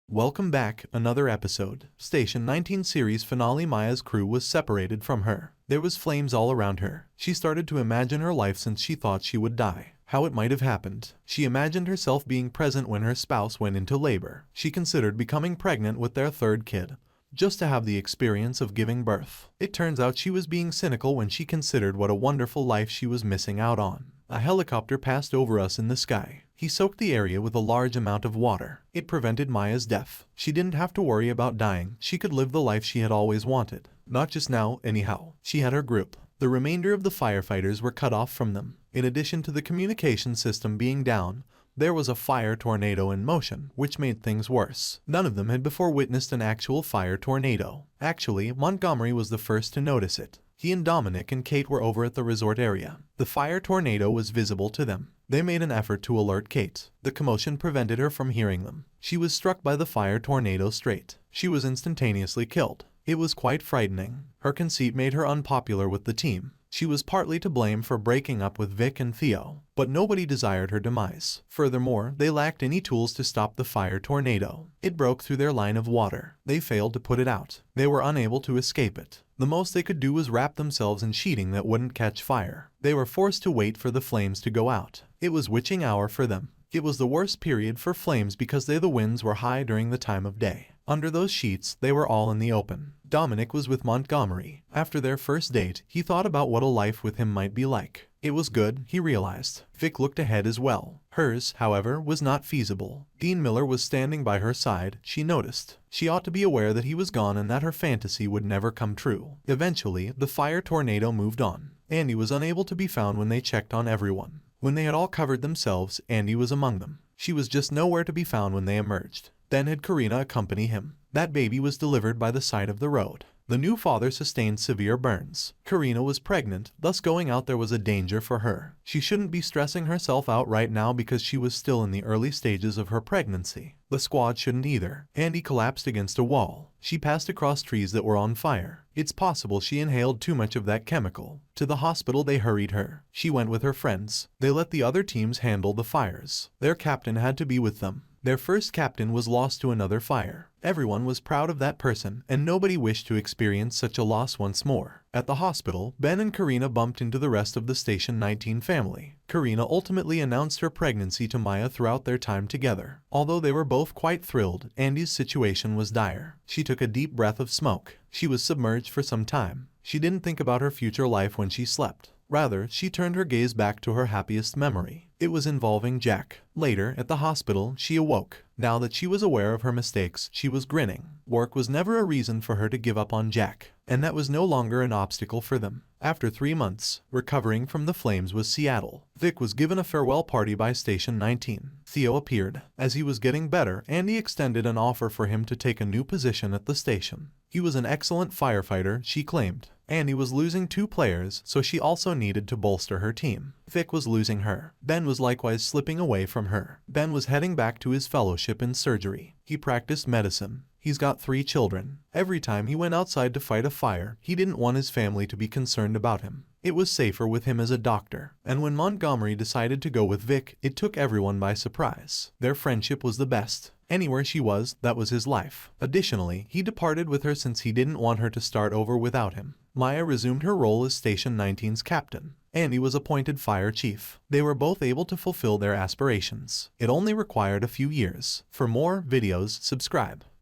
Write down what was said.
Welcome back, another episode. Station 19 series finale. Maya's crew was separated from her. There was flames all around her. She started to imagine her life since she thought she would die. How it might have happened. She imagined herself being present when her spouse went into labor. She considered becoming pregnant with their third kid, just to have the experience of giving birth. It turns out she was being cynical when she considered what a wonderful life she was missing out on. A helicopter passed over us in the sky. He soaked the area with a large amount of water. It prevented Maya's death. She didn't have to worry about dying. She could live the life she had always wanted. Not just now, anyhow. She had her group. The remainder of the firefighters were cut off from them. In addition to the communication system being down, there was a fire tornado in motion, which made things worse. None of them had before witnessed an actual fire tornado. Actually, Montgomery was the first to notice it. He and Dominic and Kate were over at the resort area. The fire tornado was visible to them. They made an effort to alert Kate. The commotion prevented her from hearing them. She was struck by the fire tornado straight. She was instantaneously killed. It was quite frightening. Her conceit made her unpopular with the team. She was partly to blame for breaking up with Vic and Theo, but nobody desired her demise. Furthermore, they lacked any tools to stop the fire tornado. It broke through their line of water. They failed to put it out. They were unable to escape it. The most they could do was wrap themselves in sheeting that wouldn't catch fire. They were forced to wait for the flames to go out. It was witching hour for them. It was the worst period for flames because the winds were high during the time of day. Under those sheets, they were all in the open. Dominic was with Montgomery. After their first date, he thought about what a life with him might be like. It was good, he realized. Vic looked ahead as well. Hers, however, was not feasible. Dean Miller was standing by her side, she noticed. She ought to be aware that he was gone and that her fantasy would never come true. Eventually, the fire tornado moved on. Andy was unable to be found when they checked on everyone. When they had all covered themselves, Andy was among them. She was just nowhere to be found when they emerged. Then had Carina accompany him. That baby was delivered by the side of the road. The new father sustained severe burns. Carina was pregnant, thus going out there was a danger for her. She shouldn't be stressing herself out right now because she was still in the early stages of her pregnancy. The squad shouldn't either. Andy collapsed against a wall. She passed across trees that were on fire. It's possible she inhaled too much of that chemical. To the hospital they hurried her. She went with her friends. They let the other teams handle the fires. Their captain had to be with them. Their first captain was lost to another fire. Everyone was proud of that person, and nobody wished to experience such a loss once more. At the hospital, Ben and Carina bumped into the rest of the Station 19 family. Carina ultimately announced her pregnancy to Maya throughout their time together. Although they were both quite thrilled, Andy's situation was dire. She took a deep breath of smoke. She was submerged for some time. She didn't think about her future life when she slept. Rather, she turned her gaze back to her happiest memory. It was involving Jack. Later, at the hospital, she awoke. Now that she was aware of her mistakes, she was grinning. Work was never a reason for her to give up on Jack, and that was no longer an obstacle for them. After 3 months, recovering from the flames was Seattle. Vic was given a farewell party by Station 19. Theo appeared. As he was getting better, Andy extended an offer for him to take a new position at the station. He was an excellent firefighter, she claimed. Andy was losing 2 players, so she also needed to bolster her team. Vic was losing her. Ben was likewise slipping away from her. Ben was heading back to his fellowship in surgery. He practiced medicine. He's got 3 children. Every time he went outside to fight a fire, he didn't want his family to be concerned about him. It was safer with him as a doctor. And when Montgomery decided to go with Vic, it took everyone by surprise. Their friendship was the best. Anywhere she was, that was his life. Additionally, he departed with her since he didn't want her to start over without him. Maya resumed her role as Station 19's captain. Andy was appointed fire chief. They were both able to fulfill their aspirations. It only required a few years. For more videos, subscribe.